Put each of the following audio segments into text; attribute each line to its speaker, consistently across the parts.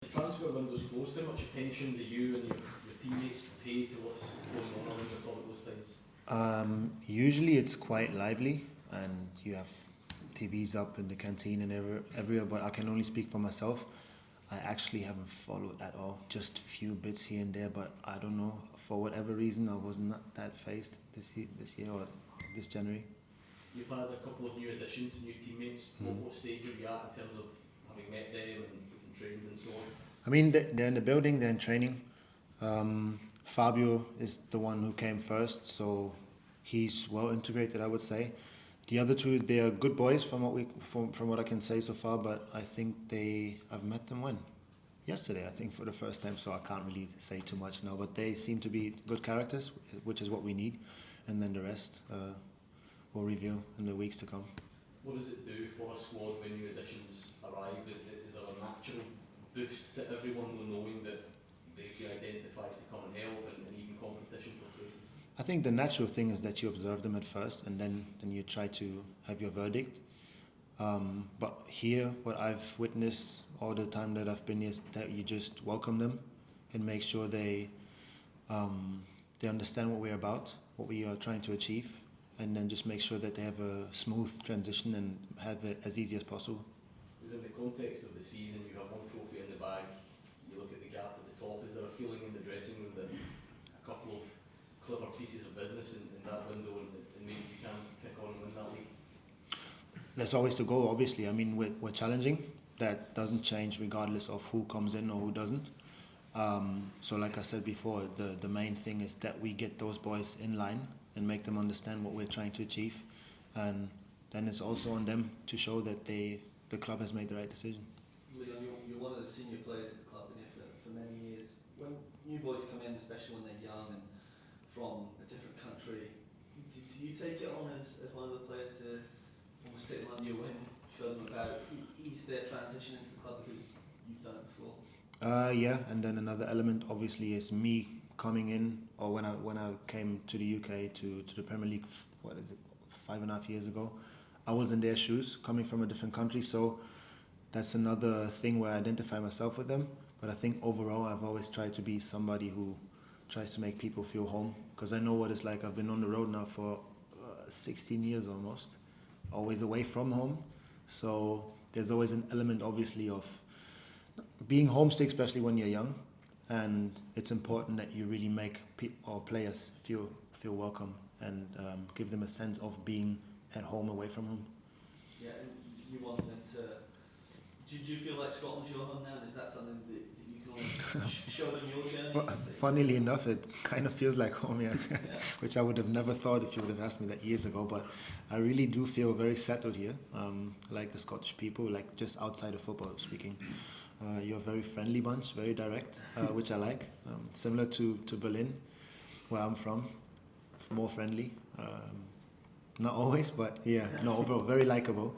Speaker 1: The transfer window's closed. How much attention do you and your teammates pay to what's going on around the club at those times?
Speaker 2: Usually it's quite lively, and you have TVs up in the canteen and everywhere. But I can only speak for myself. I actually haven't followed at all. Just a few bits here and there, but I don't know, for whatever reason I was not that phased this year or this January.
Speaker 1: You've had a couple of new additions, new teammates. What stage are you at in terms of having met them and trained and so on?
Speaker 2: I mean, they're in the building, they're in training. Fabio is the one who came first, so he's well integrated, I would say. The other two, they are good boys from what I can say so far, but I think I've met them yesterday, I think, for the first time, so I can't really say too much now, but they seem to be good characters, which is what we need, and then the rest we'll review in the weeks to come.
Speaker 1: What does it do for a squad when new additions arrive? Is there a natural boost to everyone knowing that they've been identified to come and help and even competition for places?
Speaker 2: I think the natural thing is that you observe them at first and then you try to have your verdict. But here, what I've witnessed all the time that I've been here is that you just welcome them and make sure they understand what we're about, what we are trying to achieve, and then just make sure that they have a smooth transition and have it as easy as possible.
Speaker 1: Because in the context of the season, you have one trophy in the bag, you look at the gap at the top. Is there a feeling in the dressing room that a couple of clever pieces of business in that window and maybe you can kick on and win that league?
Speaker 2: That's always the goal, obviously. I mean, we're challenging. That doesn't change regardless of who comes in or who doesn't. So like I said before, the main thing is that we get those boys in line and make them understand what we're trying to achieve. And then it's also on them to show that the club has made the right decision.
Speaker 3: Leon, you're one of the senior players at the club, and for many years. When new boys come in, especially when they're young and from a different country, do you take it on as one of the players to almost take them under your wing, show them about ease their transition into the club because you've done it before?
Speaker 2: Yeah, and then another element obviously is me coming in, or when I came to the UK to the Premier League, 5.5 years ago, I was in their shoes, coming from a different country, so that's another thing where I identify myself with them. But I think overall I've always tried to be somebody who tries to make people feel home, because I know what it's like. I've been on the road now for 16 years almost, always away from home, so there's always an element obviously of being homesick, especially when you're young, and it's important that you really make players feel welcome and give them a sense of being at home away from home.
Speaker 3: Yeah, and you want them to. Do you feel like Scotland's your home now? And is that something that you can show them your journey?
Speaker 2: Funnily enough, it kind of feels like home, yeah.
Speaker 3: Yeah.
Speaker 2: Which I would have never thought if you would have asked me that years ago. But I really do feel very settled here, like the Scottish people, like just outside of football speaking. You're a very friendly bunch, very direct, which I like. Similar to Berlin, where I'm from, more friendly. Not always, but yeah, no, overall very likable.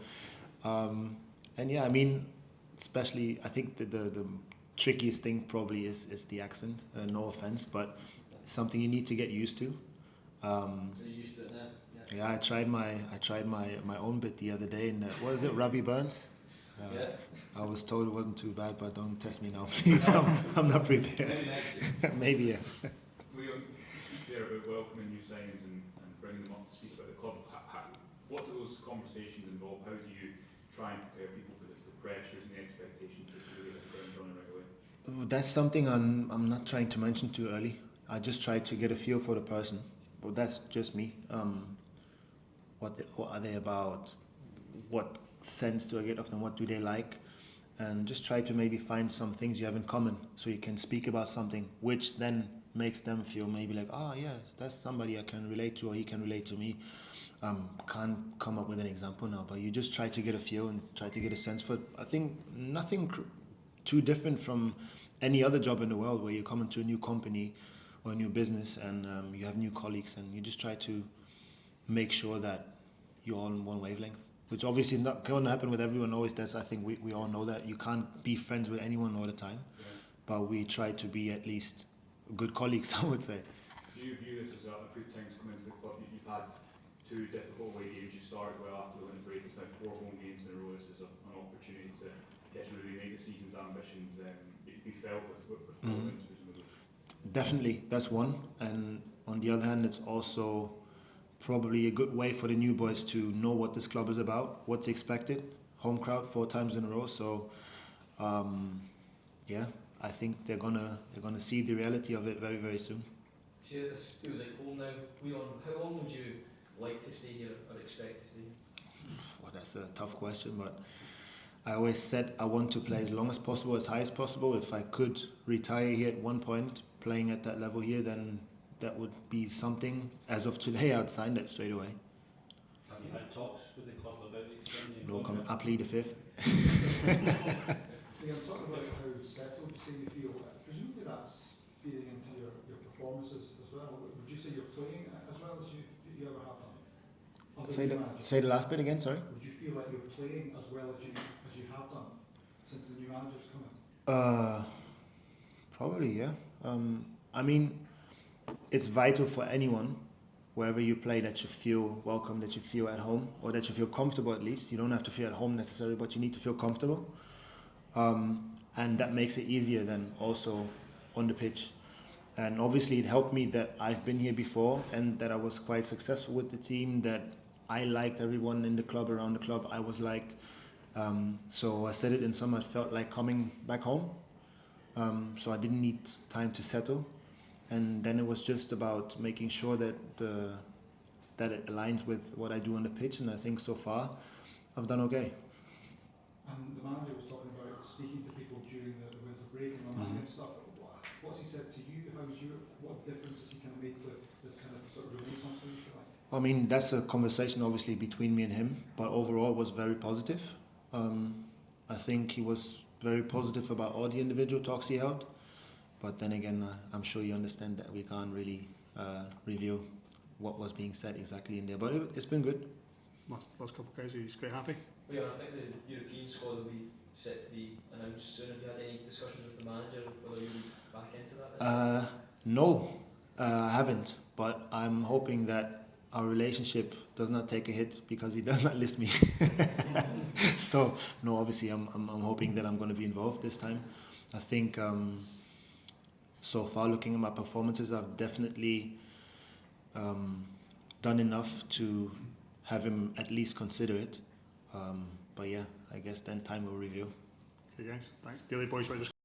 Speaker 2: And yeah, I mean, especially I think the trickiest thing probably is the accent. No offense, but something you need to get used to.
Speaker 3: So you're used to it now?
Speaker 2: Yeah, I tried my own bit the other day, and what is it, Robbie Burns?
Speaker 3: Yeah.
Speaker 2: I was told it wasn't too bad, but don't test me now, please. I'm not prepared.
Speaker 3: Maybe next year.
Speaker 2: Maybe, yeah.
Speaker 4: Leon, you speak there about welcoming new signings and bringing them up to speak about the club. What do those conversations involve? How do you try and prepare people for the pressures and the expectations to really get the ground running right away?
Speaker 2: That's something I'm not trying to mention too early. I just try to get a feel for the person. But that's just me. What are they about? What sense do I get of them? What do they like? And just try to maybe find some things you have in common, so you can speak about something, which then makes them feel maybe like, oh yeah, that's somebody I can relate to, or he can relate to me. Can't come up with an example now, but you just try to get a feel and try to get a sense for it. I think nothing too different from any other job in the world, where you come into a new company or a new business and you have new colleagues, and you just try to make sure that you're all on one wavelength, which obviously is not going to happen with everyone always. I think we all know that you can't be friends with anyone all the time, but we try to be at least good colleagues, I would say.
Speaker 4: Do you view this as a good time to come into the club? You've had 2 difficult away games. You started well after the winning break. It's now 4 home games in a row. This is an opportunity to get to really make the season's ambitions help with performance, presumably.
Speaker 2: Definitely, that's one. And on the other hand, it's also probably a good way for the new boys to know what this club is about, what's expected. Home crowd 4 times in a row, so yeah, I think they're gonna see the reality of it very, very soon.
Speaker 1: See, this feels like home now. Leon, how long would you like to stay here or expect to stay here?
Speaker 2: Well, that's a tough question, but I always said I want to play as long as possible, as high as possible. If I could retire here at one point, playing at that level here, then that would be something. As of today, I'd sign that straight away.
Speaker 5: Have you had talks with the club about extending
Speaker 2: No,
Speaker 5: contract?
Speaker 2: I plead the fifth.
Speaker 6: Yeah, I'm talking about how settled you say you feel. Presumably that's feeding into your performances as well. Would you say you're playing as well as you ever have done? Under the new manager?
Speaker 2: Say the last bit again, sorry.
Speaker 6: Would you feel like you're playing as well as you have done since the new manager's come in?
Speaker 2: Probably, yeah. I mean, it's vital for anyone, wherever you play, that you feel welcome, that you feel at home, or that you feel comfortable at least. You don't have to feel at home necessarily, but you need to feel comfortable. And that makes it easier then also on the pitch. And obviously it helped me that I've been here before and that I was quite successful with the team, that I liked everyone in the club, around the club. I was liked. So I said it in summer, I felt like coming back home. So I didn't need time to settle. And then it was just about making sure that that it aligns with what I do on the pitch. And I think so far I've done okay.
Speaker 6: And the manager was talking about speaking to people during the winter break and all that kind of stuff. What's he said to you? What difference has he kind of made to this kind of sort of renaissance for you, if you like?
Speaker 2: I mean, that's a conversation obviously between me and him, but overall it was very positive. I think he was very positive about all the individual talks he held, but then again, I'm sure you understand that we can't really reveal what was being said exactly in there, but it's been good.
Speaker 7: Last couple of guys, he's quite happy.
Speaker 1: Leon, I think the European squad will be set to be announced soon. Have you had any discussions with the manager whether you'll be back into that?
Speaker 2: No, I haven't, but I'm hoping that our relationship does not take a hit because he does not list me. So, no, obviously I'm hoping that I'm going to be involved this time. I think so far, looking at my performances, I've definitely done enough to have him at least consider it. But yeah, I guess then time will reveal.
Speaker 7: Okay guys, thanks. Daily Boys,